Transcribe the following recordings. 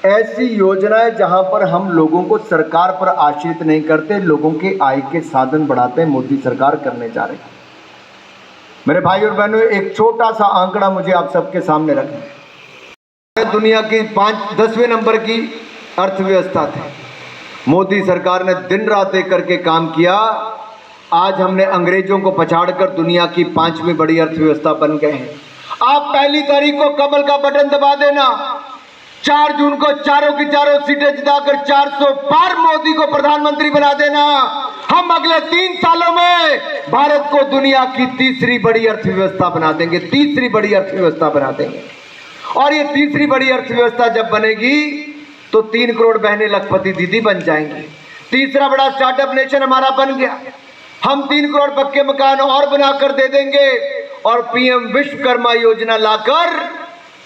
ऐसी योजनाएं जहां पर हम लोगों को सरकार पर आश्रित नहीं करते, लोगों के आय के साधन बढ़ाते हैं, मोदी सरकार करने जा रही है। मेरे भाई और बहनों, एक छोटा सा आंकड़ा मुझे आप सबके सामने रखना है। दुनिया की 10वें नंबर की अर्थव्यवस्था थी, मोदी सरकार ने दिन रात एक करके काम किया। आज हमने अंग्रेजों को पछाड़कर दुनिया की 5वीं बड़ी अर्थव्यवस्था बन गए हैं। आप 1 तारीख को कमल का बटन दबा देना, 4 जून को चारों की चारों सीटें जिताकर 400 पार मोदी को प्रधानमंत्री बना देना। हम अगले 3 सालों में भारत को दुनिया की 3री बड़ी अर्थव्यवस्था बना देंगे, 3री बड़ी अर्थव्यवस्था बना देंगे। और ये 3री बड़ी अर्थव्यवस्था जब बनेगी तो 3 करोड़ बहनें लखपति दीदी बन जाएंगी। 3रा बड़ा स्टार्टअप नेशन हमारा बन गया। हम 3 करोड़ पक्के मकान और बनाकर दे देंगे और पीएम विश्वकर्मा योजना लाकर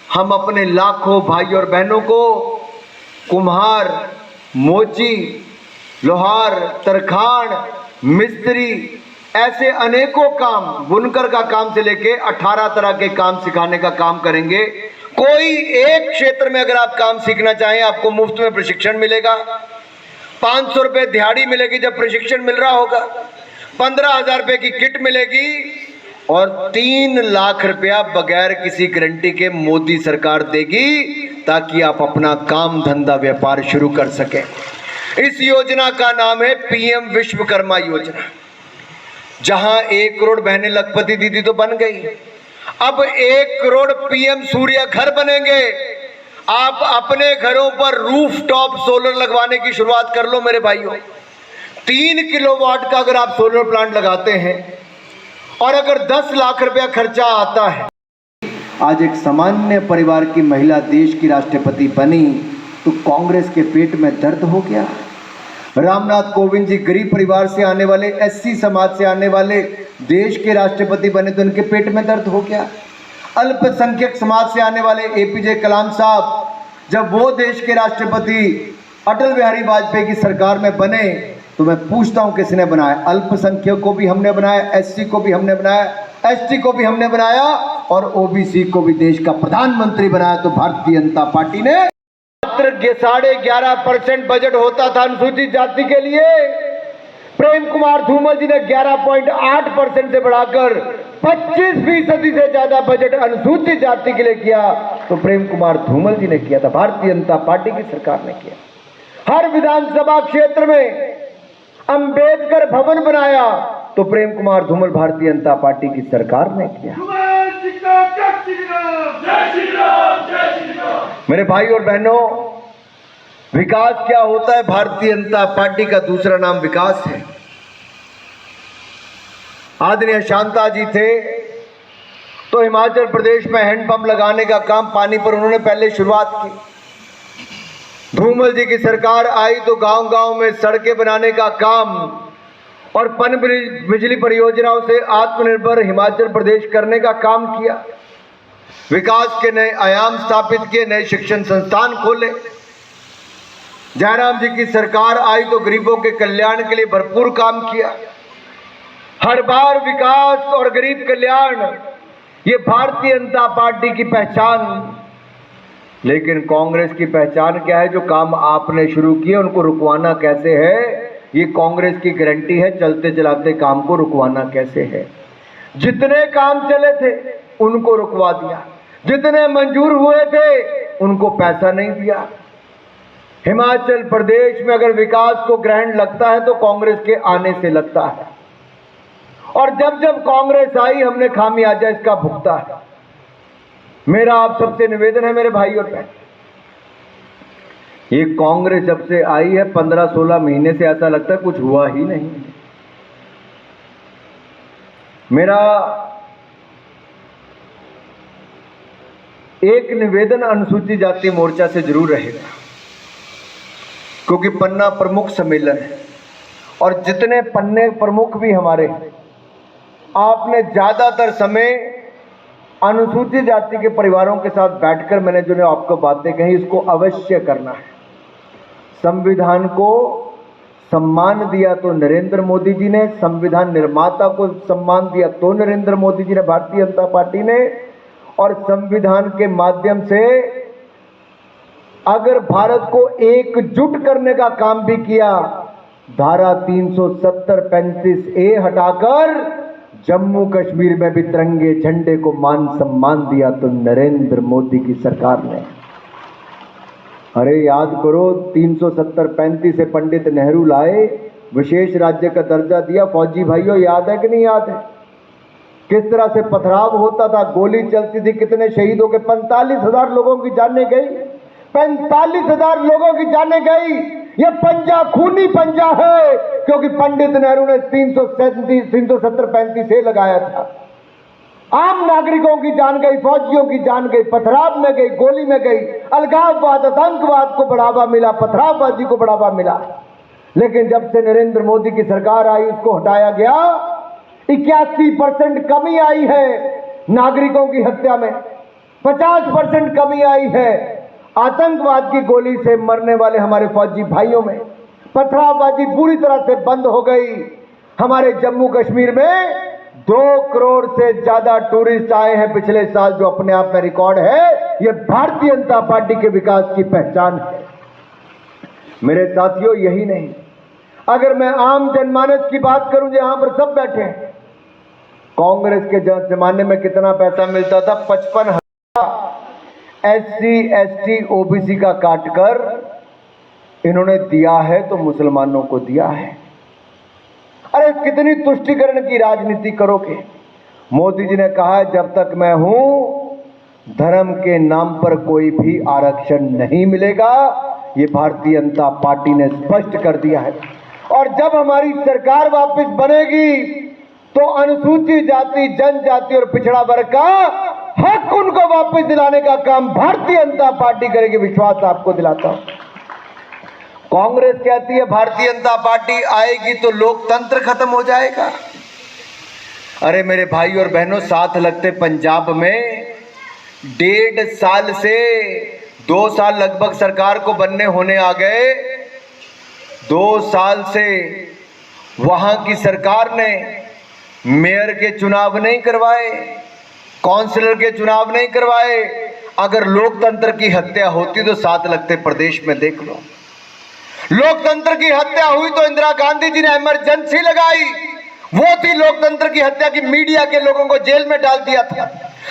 हम अपने लाखों भाई और बहनों को कुम्हार, मोची, लोहार, तरखान, मिस्त्री, ऐसे अनेकों काम, बुनकर का काम से लेके 18 तरह के काम सिखाने का काम करेंगे। कोई एक क्षेत्र में अगर आप काम सीखना चाहें, आपको मुफ्त में प्रशिक्षण मिलेगा। 500 रुपये दिहाड़ी मिलेगी जब प्रशिक्षण मिल रहा होगा, 15,000 रुपये की किट मिलेगी और 3 लाख रुपया बगैर किसी गारंटी के मोदी सरकार देगी ताकि आप अपना काम धंधा व्यापार शुरू कर सकें। इस योजना का नाम है पीएम विश्वकर्मा योजना। जहां 1 करोड़ बहनें लखपति दीदी तो बन गई, अब 1 करोड़ पीएम सूर्य घर बनेंगे। आप अपने घरों पर रूफ टॉप सोलर लगवाने की शुरुआत कर लो मेरे भाइयों। 3 किलोवाट का अगर आप सोलर प्लांट लगाते हैं और अगर 10 लाख रुपया खर्चा आता है, आज एक सामान्य परिवार की महिला देश की राष्ट्रपति बनी तो कांग्रेस के पेट में दर्द हो गया। रामनाथ कोविंद जी गरीब परिवार से आने वाले, एससी समाज से आने वाले देश के राष्ट्रपति बने तो उनके पेट में दर्द हो गया। अल्पसंख्यक समाज से आने वाले एपीजे कलाम साहब जब वो देश के राष्ट्रपति अटल बिहारी वाजपेयी की सरकार में बने तो मैं पूछता हूं किसने बनाया? अल्पसंख्यक को भी हमने बनाया, एससी को भी हमने बनाया, एसटी को भी हमने बनाया और ओबीसी को भी देश का प्रधानमंत्री बनाया तो भारतीय जनता पार्टी ने। मात्र 11.5% बजट होता था अनुसूचित जाति के लिए, प्रेम कुमार धूमल जी ने 11.8% से बढ़ाकर 25% से ज्यादा बजट अनुसूचित जाति के लिए किया तो प्रेम कुमार धूमल जी ने किया था, भारतीय जनता पार्टी की सरकार ने किया। हर विधानसभा क्षेत्र में अंबेडकर भवन बनाया तो प्रेम कुमार धूमल भारतीय जनता पार्टी की सरकार ने किया। मेरे भाई और बहनों, विकास क्या होता है? भारतीय जनता पार्टी का दूसरा नाम विकास है। आदरणीय शांता जी थे तो हिमाचल प्रदेश में हैंडपंप लगाने का काम पानी पर उन्होंने पहले शुरुआत की। धूमल जी की सरकार आई तो गांव-गांव में सड़कें बनाने का काम और पन बिजली परियोजनाओं से आत्मनिर्भर हिमाचल प्रदेश करने का काम किया। विकास के नए आयाम स्थापित किए, नए शिक्षण संस्थान खोले। जयराम जी की सरकार आई तो गरीबों के कल्याण के लिए भरपूर काम किया। हर बार विकास और गरीब कल्याण, ये भारतीय जनता पार्टी की पहचान। लेकिन कांग्रेस की पहचान क्या है? जो काम आपने शुरू किए उनको रुकवाना कैसे है, ये कांग्रेस की गारंटी है। चलते चलाते काम को रुकवाना कैसे है। जितने काम चले थे उनको रुकवा दिया, जितने मंजूर हुए थे उनको पैसा नहीं दिया। हिमाचल प्रदेश में अगर विकास को ग्रहण लगता है तो कांग्रेस के आने से लगता है और जब जब कांग्रेस आई हमने खामियाजा इसका भुगता है। मेरा आप सबसे निवेदन है मेरे भाई और बहन, ये कांग्रेस जब से आई है 15-16 महीने से ऐसा लगता है कुछ हुआ ही नहीं। मेरा एक निवेदन अनुसूचित जाति मोर्चा से जरूर रहेगा, क्योंकि पन्ना प्रमुख सम्मेलन है और जितने पन्ने प्रमुख भी हमारे, आपने ज्यादातर समय अनुसूचित जाति के परिवारों के साथ बैठकर मैंने जो आपको बातें कही इसको अवश्य करना है। संविधान को सम्मान दिया तो नरेंद्र मोदी जी ने, संविधान निर्माता को सम्मान दिया तो नरेंद्र मोदी जी ने, भारतीय जनता पार्टी ने, और संविधान के माध्यम से अगर भारत को एकजुट करने का काम भी किया, धारा 370-35A हटाकर जम्मू कश्मीर में भी तिरंगे झंडे को मान सम्मान दिया, तो नरेंद्र मोदी की सरकार ने। अरे याद करो, 370-35 से पंडित नेहरू लाए, विशेष राज्य का दर्जा दिया। फौजी भाइयों, याद है कि नहीं याद है? किस तरह से पथराव होता था, गोली चलती थी, कितने शहीद हो गए। 45,000 लोगों की जानें गई, 45,000 लोगों की जानें गई। ये पंजा खूनी पंजा है, क्योंकि पंडित नेहरू ने 370-35 लगाया था। आम नागरिकों की जान गई, फौजियों की जान गई, पथराव में गई, गोली में गई। अलगाववाद, आतंकवाद को बढ़ावा मिला, पथरावबाजी को बढ़ावा मिला। लेकिन जब से नरेंद्र मोदी की सरकार आई, उसको हटाया गया। 81% कमी आई है नागरिकों की हत्या में, 50% कमी आई है आतंकवाद की गोली से मरने वाले हमारे फौजी भाइयों में। पथरावबाजी पूरी तरह से बंद हो गई। हमारे जम्मू कश्मीर में 2 करोड़ से ज्यादा टूरिस्ट आए हैं पिछले साल, जो अपने आप में रिकॉर्ड है। यह भारतीय जनता पार्टी के विकास की पहचान है। मेरे साथियों, यही नहीं, अगर मैं आम जनमानस की बात करूं, जहां पर सब बैठे हैं, कांग्रेस के जमाने में कितना पैसा मिलता था? 55,000 SC ST OBC का काटकर इन्होंने दिया है, तो मुसलमानों को दिया है। अरे कितनी तुष्टीकरण की राजनीति करोगे? मोदी जी ने कहा है, जब तक मैं हूं, धर्म के नाम पर कोई भी आरक्षण नहीं मिलेगा। ये भारतीय जनता पार्टी ने स्पष्ट कर दिया है। और जब हमारी सरकार वापस बनेगी, तो अनुसूचित जाति, जनजाति और पिछड़ा वर्ग का हक उनको वापस दिलाने का काम भारतीय जनता पार्टी करेगी, विश्वास आपको दिलाता हूं। कांग्रेस कहती है भारतीय जनता पार्टी आएगी तो लोकतंत्र खत्म हो जाएगा। अरे मेरे भाई और बहनों, साथ लगते पंजाब में 1.5 साल से 2 साल लगभग सरकार को बनने होने आ गए। 2 साल से वहां की सरकार ने मेयर के चुनाव नहीं करवाए, काउंसलर के चुनाव नहीं करवाए। अगर लोकतंत्र की हत्या होती तो साथ लगते प्रदेश में देख लो। लोकतंत्र की हत्या हुई तो इंदिरा गांधी जी ने इमरजेंसी लगाई। वो थी लोकतंत्र की हत्या की मीडिया के लोगों को जेल में डाल दिया था,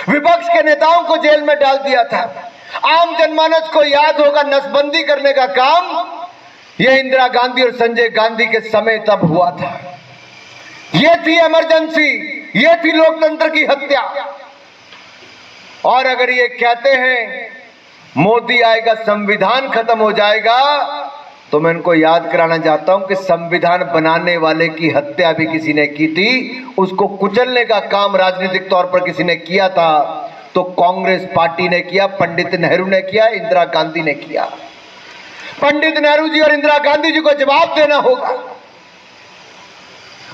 विपक्ष के नेताओं को जेल में डाल दिया था। आम जनमानस को याद होगा, नसबंदी करने का काम यह इंदिरा गांधी और संजय गांधी के समय तब हुआ था। यह थी इमरजेंसी, यह थी लोकतंत्र की हत्या। और अगर ये कहते हैं मोदी आएगा संविधान खत्म हो जाएगा, तो मैं इनको याद कराना चाहता हूं कि संविधान बनाने वाले की हत्या भी किसी ने की थी। उसको कुचलने का काम राजनीतिक तौर पर किसी ने किया था, तो कांग्रेस पार्टी ने किया, पंडित नेहरू ने किया, इंदिरा गांधी ने किया। पंडित नेहरू जी और इंदिरा गांधी जी को जवाब देना होगा।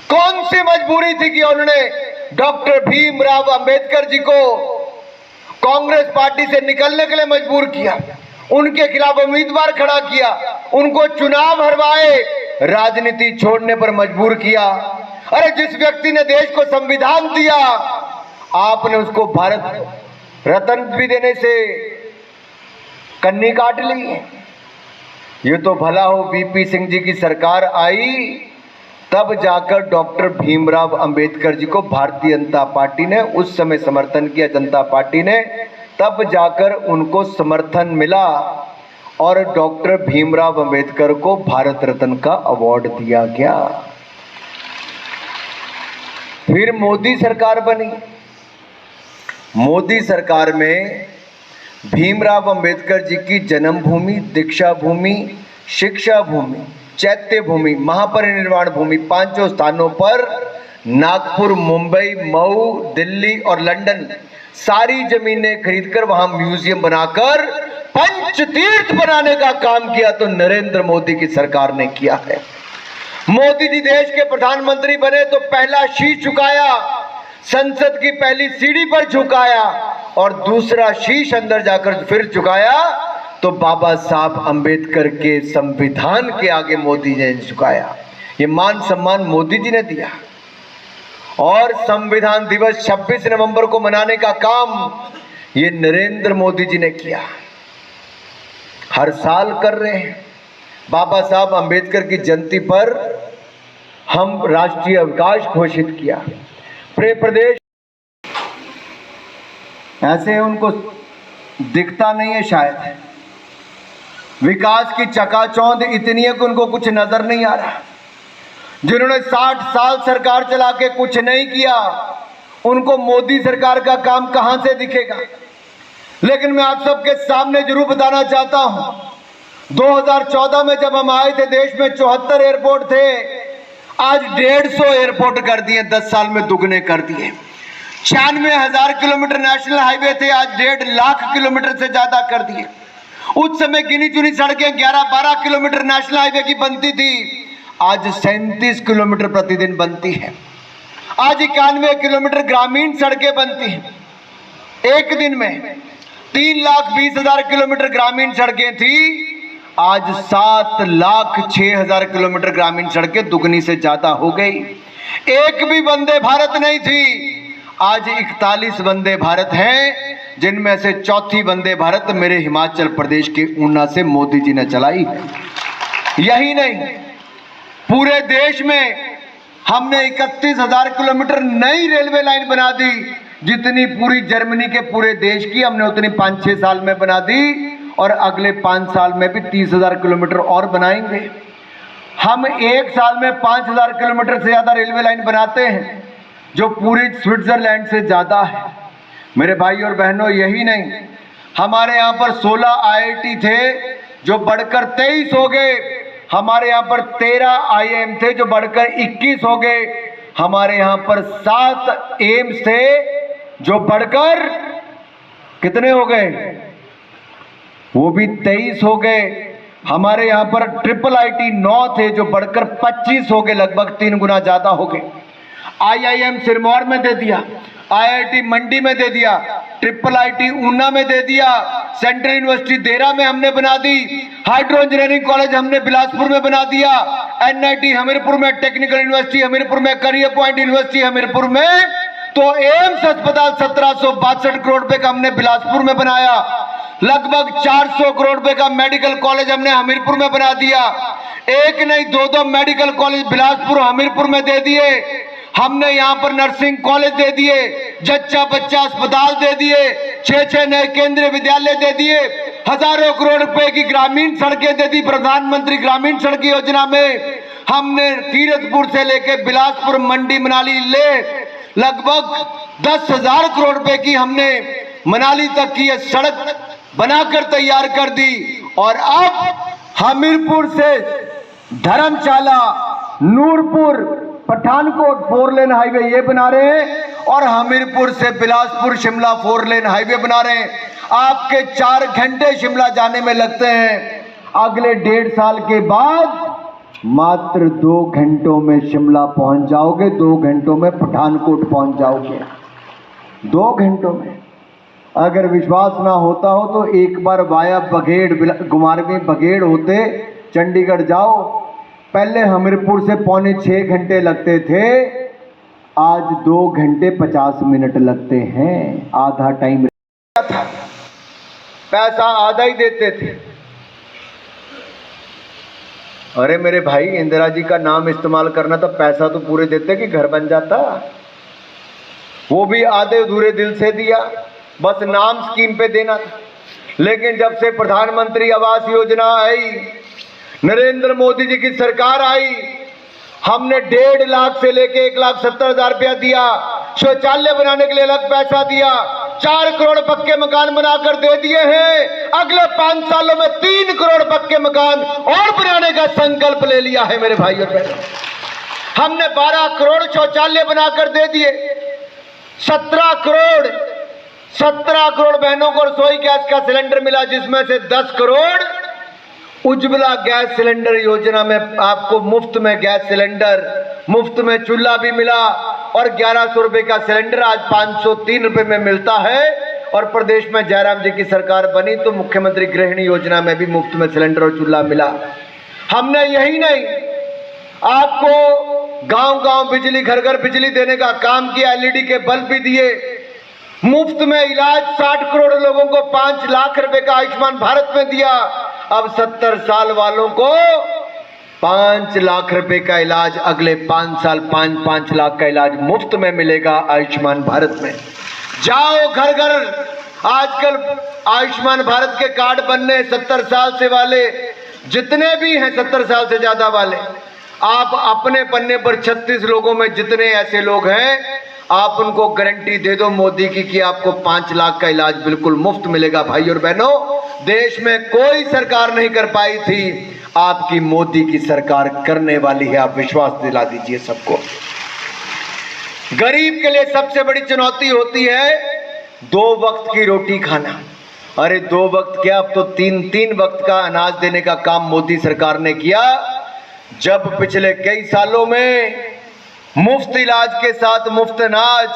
कौन सी मजबूरी थी कि उन्होंने डॉक्टर भीमराव अंबेडकर जी को कांग्रेस पार्टी से निकलने के लिए मजबूर किया, उनके खिलाफ उम्मीदवार खड़ा किया, उनको चुनाव हरवाए, राजनीति छोड़ने पर मजबूर किया। अरे जिस व्यक्ति ने देश को संविधान दिया, आपने उसको भारत रत्न भी देने से कन्नी काट ली। ये तो भला हो वीपी सिंह जी की सरकार आई, तब जाकर डॉक्टर भीमराव अंबेडकर जी को भारतीय जनता पार्टी ने उस समय समर्थन किया, जनता पार्टी ने, तब जाकर उनको समर्थन मिला और डॉक्टर भीमराव अंबेडकर को भारत रत्न का अवार्ड दिया गया। फिर मोदी सरकार बनी। मोदी सरकार में भीमराव अंबेडकर जी की जन्मभूमि, दीक्षा भूमि, शिक्षा भूमि, चैत्य भूमि, महापरिनिर्वाण भूमि, 5 स्थानों पर नागपुर, मुंबई, मऊ, दिल्ली और लंदन सारी जमीनें खरीदकर वहां म्यूजियम बनाकर पंचतीर्थ बनाने का काम किया, तो नरेंद्र मोदी की सरकार ने किया है। मोदी जी देश के प्रधानमंत्री बने तो पहला शीश झुकाया, संसद की पहली सीढ़ी पर झुकाया, और दूसरा शीश अंदर जाकर फिर झुकाया तो बाबा साहब अंबेडकर के संविधान के आगे मोदी जी ने झुकाया। ये मान सम्मान मोदी जी ने दिया। और संविधान दिवस 26 नवंबर को मनाने का काम ये नरेंद्र मोदी जी ने किया। हर साल कर रहे हैं। बाबा साहब अंबेडकर की जयंती पर हम राष्ट्रीय अवकाश घोषित किया। पूरे प्रदेश ऐसे उनको दिखता नहीं है, शायद विकास की चकाचौंध इतनी है कि उनको कुछ नजर नहीं आ रहा। जिन्होंने 60 साल सरकार चला के कुछ नहीं किया, उनको मोदी सरकार का काम कहां से दिखेगा। लेकिन मैं आप सबके सामने जरूर बताना चाहता हूं, 2014 में जब हम आए थे, देश में 74 एयरपोर्ट थे, आज 150 एयरपोर्ट कर दिए, 10 साल में दुगने कर दिए। 96,000 किलोमीटर नेशनल हाईवे थे, आज 1.5 लाख किलोमीटर से ज्यादा कर दिए। उस समय गिनी चुनी सड़कें 11-12 किलोमीटर नेशनल हाईवे की बनती थी, आज 37 किलोमीटर प्रतिदिन बनती है। आज 91 किलोमीटर ग्रामीण सड़कें बनती हैं। एक दिन में 3,20,000 किलोमीटर ग्रामीण सड़कें थी, आज 7,06,000 किलोमीटर ग्रामीण सड़कें दुगनी से ज्यादा हो गई। एक भी वंदे भारत नहीं थी, आज 41 वंदे भारत हैं, जिनमें से चौथी वंदे भारत मेरे हिमाचल प्रदेश के ऊना से मोदी जी ने चलाई है। यही नहीं, पूरे देश में हमने 31,000 किलोमीटर नई रेलवे लाइन बना दी, जितनी पूरी जर्मनी के पूरे देश की हमने उतनी 5-6 साल में बना दी, और अगले 5 साल में भी 30,000 किलोमीटर और बनाएंगे। हम एक साल में 5,000 किलोमीटर से ज्यादा रेलवे लाइन बनाते हैं, जो पूरी स्विट्जरलैंड से ज्यादा है। मेरे भाई और बहनों, यही नहीं, हमारे यहाँ पर 16 IIT थे जो बढ़कर 23 हो गए। हमारे यहाँ पर 13 IIM थे जो बढ़कर 21 हो गए। हमारे यहाँ पर 7 एम्स थे जो बढ़कर कितने हो गए, वो भी 23 हो गए। हमारे यहाँ पर IIIT 9 थे जो बढ़कर 25 हो गए, लगभग 3 गुना ज्यादा हो गए। IIM सिरमौर में दे दिया, IIT मंडी में दे दिया, IIIT ऊना में दे दिया, सेंट्रल यूनिवर्सिटी देरा में हमने बना दी, हाइड्रो इंजीनियरिंग कॉलेज हमने बिलासपुर में बना दिया, NIT हमीरपुर में, टेक्निकल यूनिवर्सिटी हमीरपुर में, करियर पॉइंट यूनिवर्सिटी हमीरपुर में। तो एम्स अस्पताल 1762 करोड़ रुपए का हमने बिलासपुर में बनाया। लगभग 400 करोड़ रुपए का मेडिकल कॉलेज हमने हमीरपुर में बना दिया। एक नहीं, 2-2 मेडिकल कॉलेज बिलासपुर हमीरपुर में दे दिए। हमने यहाँ पर नर्सिंग कॉलेज दे दिए, जच्चा बच्चा अस्पताल दे दिए, 6 नए केंद्रीय विद्यालय दे दिए, हजारों करोड़ रुपए की ग्रामीण सड़कें दे दी। प्रधानमंत्री ग्रामीण सड़क योजना में हमने कीरतपुर से लेके बिलासपुर, मंडी, मनाली ले लगभग 10,000 करोड़ रुपए की हमने मनाली तक की ये सड़क बनाकर तैयार कर दी। और अब हमीरपुर से धर्मशाला, नूरपुर, पठानकोट 4 लेन हाईवे ये बना रहे हैं, और हमीरपुर से बिलासपुर शिमला 4 लेन हाईवे बना रहे हैं। आपके 4 घंटे शिमला जाने में लगते हैं, अगले 1.5 साल के बाद मात्र 2 घंटों में शिमला पहुंच जाओगे, 2 घंटों में पठानकोट पहुंच जाओगे, 2 घंटों में। अगर विश्वास ना होता हो तो एक बार वाया बघेड़, घुमारवीं बघेड़ होते चंडीगढ़ जाओ। पहले हमीरपुर से 5.25 घंटे लगते थे, आज 2 घंटे 50 मिनट लगते हैं। आधा टाइम था, पैसा आधा ही देते थे। अरे मेरे भाई, इंदिरा जी का नाम इस्तेमाल करना तो पैसा तो पूरे देते कि घर बन जाता, वो भी आधे अधूरे दिल से दिया, बस नाम स्कीम पे देना था। लेकिन जब से प्रधानमंत्री आवास योजना आई, नरेंद्र मोदी जी की सरकार आई, हमने 1.5 लाख से लेके 1,70,000 रुपया दिया, शौचालय बनाने के लिए अलग पैसा दिया, 4 करोड़ पक्के मकान बनाकर दे दिए हैं। अगले 5 सालों में 3 करोड़ पक्के मकान और बनाने का संकल्प ले लिया है मेरे भाई और बहनों। हमने 12 करोड़ शौचालय बनाकर दे दिए, 17 करोड़ बहनों को रसोई गैस का सिलेंडर मिला, जिसमें से 10 करोड़ उज्ज्वला गैस सिलेंडर योजना में आपको मुफ्त में गैस सिलेंडर, मुफ्त में चूल्हा भी मिला, और 1100 रुपए का सिलेंडर आज 503 रुपए में मिलता है। और प्रदेश में जयराम जी की सरकार बनी तो मुख्यमंत्री गृहिणी योजना में भी मुफ्त में सिलेंडर और चूल्हा मिला। हमने यही नहीं, आपको गांव-गांव बिजली, घर-घर बिजली देने का काम किया, LED के बल्ब भी दिए, मुफ्त में इलाज 60 करोड़ लोगों को 5 लाख रुपए का आयुष्मान भारत में दिया। अब 70 साल वालों को 5 लाख रुपए का इलाज अगले 5 साल 5-5 लाख का इलाज मुफ्त में मिलेगा आयुष्मान भारत में। जाओ घर घर, आजकल आयुष्मान भारत के कार्ड बनने 70 साल से वाले जितने भी हैं, 70 साल से ज्यादा वाले, आप अपने पन्ने पर 36 लोगों में जितने ऐसे लोग हैं, आप उनको गारंटी दे दो मोदी की कि आपको 5 लाख का इलाज बिल्कुल मुफ्त मिलेगा। भाई और बहनों, देश में कोई सरकार नहीं कर पाई थी, आपकी मोदी की सरकार करने वाली है, आप विश्वास दिला दीजिए सबको। गरीब के लिए सबसे बड़ी चुनौती होती है 2 वक्त की रोटी खाना। अरे 2 वक्त क्या, अब तो 3-3 वक्त का अनाज देने का काम मोदी सरकार ने किया। जब पिछले कई सालों में मुफ्त इलाज के साथ मुफ्त अनाज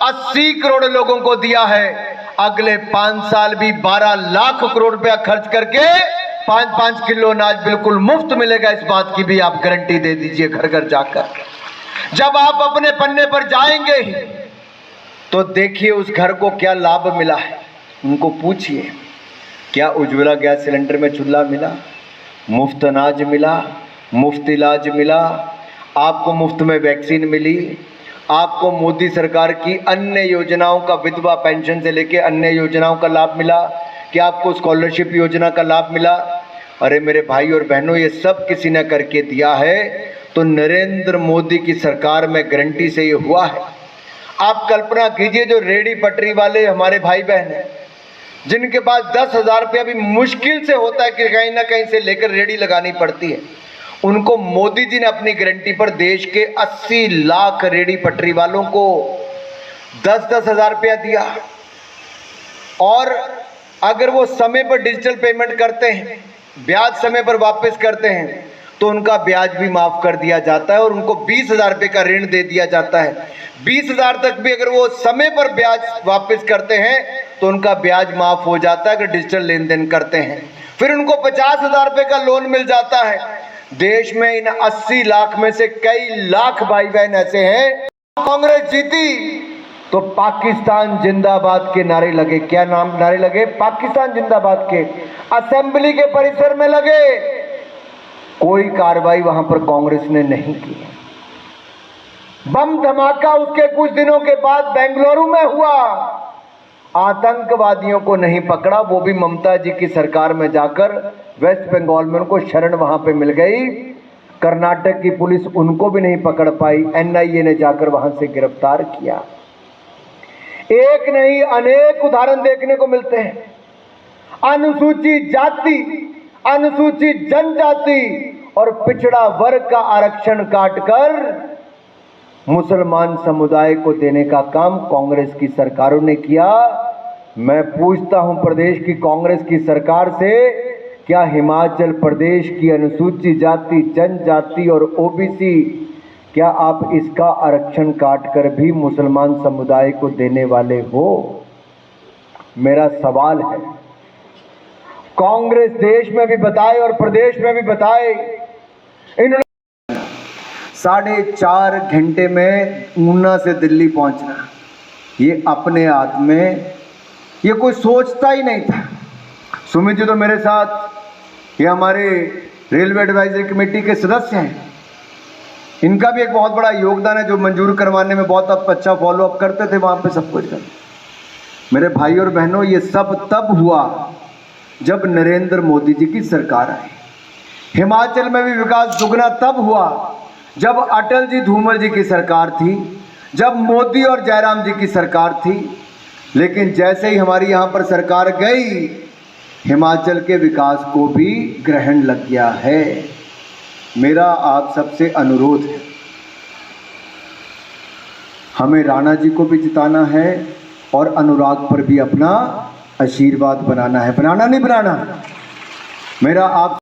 80 करोड़ लोगों को दिया है, अगले 5 साल भी 12 लाख करोड़ रुपया खर्च करके 5-5 किलो अनाज बिल्कुल मुफ्त मिलेगा। इस बात की भी आप गारंटी दे दीजिए घर घर जाकर। जब आप अपने पन्ने पर जाएंगे तो देखिए उस घर को क्या लाभ मिला है। उनको पूछिए, क्या उज्ज्वला गैस सिलेंडर में चूल्हा मिला, मुफ्त अनाज मिला, मुफ्त इलाज मिला, आपको मुफ्त में वैक्सीन मिली, आपको मोदी सरकार की अन्य योजनाओं का, विधवा पेंशन से लेके अन्य योजनाओं का लाभ मिला, कि आपको स्कॉलरशिप योजना का लाभ मिला। अरे मेरे भाई और बहनों, ये सब किसी ने करके दिया है तो नरेंद्र मोदी की सरकार में गारंटी से ये हुआ है। आप कल्पना कीजिए, जो रेडी पटरी वाले हमारे भाई बहन हैं, जिनके पास 10,000 रुपया भी मुश्किल से होता है कि कहीं ना कहीं से लेकर रेडी लगानी पड़ती है, उनको मोदी जी ने अपनी गारंटी पर देश के 80 लाख रेडी पटरी वालों को 10-10 हजार रुपया दिया। और अगर वो समय पर डिजिटल पेमेंट करते हैं, ब्याज समय पर वापस करते हैं, तो उनका ब्याज भी माफ कर दिया जाता है और उनको 20,000 रुपये का ऋण दे दिया जाता है। 20,000 तक भी अगर वो समय पर ब्याज वापस करते हैं तो उनका ब्याज माफ हो जाता है अगर डिजिटल लेन देन करते हैं। फिर उनको 50,000 रुपये का लोन मिल जाता है। देश में इन 80 लाख में से कई लाख भाई बहन ऐसे हैं, कांग्रेस जीती तो पाकिस्तान जिंदाबाद के नारे लगे। क्या नाम नारे लगे? पाकिस्तान जिंदाबाद के। असेंबली के परिसर में लगे, कोई कार्रवाई वहां पर कांग्रेस ने नहीं की। बम धमाका उसके कुछ दिनों के बाद बेंगलुरु में हुआ, आतंकवादियों को नहीं पकड़ा, वो भी ममता जी की सरकार में जाकर वेस्ट बंगाल में उनको शरण वहां पे मिल गई। कर्नाटक की पुलिस उनको भी नहीं पकड़ पाई, एनआईए ने जाकर वहां से गिरफ्तार किया। एक नहीं अनेक उदाहरण देखने को मिलते हैं। अनुसूचित जाति, अनुसूचित जनजाति और पिछड़ा वर्ग का आरक्षण काटकर मुसलमान समुदाय को देने का काम कांग्रेस की सरकारों ने किया। मैं पूछता हूं प्रदेश की कांग्रेस की सरकार से, क्या हिमाचल प्रदेश की अनुसूचित जाति, जनजाति और ओबीसी, क्या आप इसका आरक्षण काटकर भी मुसलमान समुदाय को देने वाले हो? मेरा सवाल है। कांग्रेस देश में भी बताए और प्रदेश में भी बताए। इन्होंने 4.5 घंटे में ऊना से दिल्ली पहुंचना, ये अपने हाथ में, ये कोई सोचता ही नहीं था। सुमित जी तो मेरे साथ, ये हमारे रेलवे एडवाइजरी कमेटी के सदस्य हैं, इनका भी एक बहुत बड़ा योगदान है, जो मंजूर करवाने में बहुत अच्छा फॉलो अप करते थे वहां पे सब कुछ कर। मेरे भाई और बहनों, ये सब तब हुआ जब नरेंद्र मोदी जी की सरकार आई। हिमाचल में भी विकास दुगना तब हुआ जब अटल जी धूमल जी की सरकार थी, जब मोदी और जयराम जी की सरकार थी। लेकिन जैसे ही हमारी यहाँ पर सरकार गई, हिमाचल के विकास को भी ग्रहण लग गया है। मेरा आप सबसे अनुरोध है, हमें राणा जी को भी जिताना है और अनुराग पर भी अपना आशीर्वाद बनाना है। बनाना नहीं बनाना? मेरा आप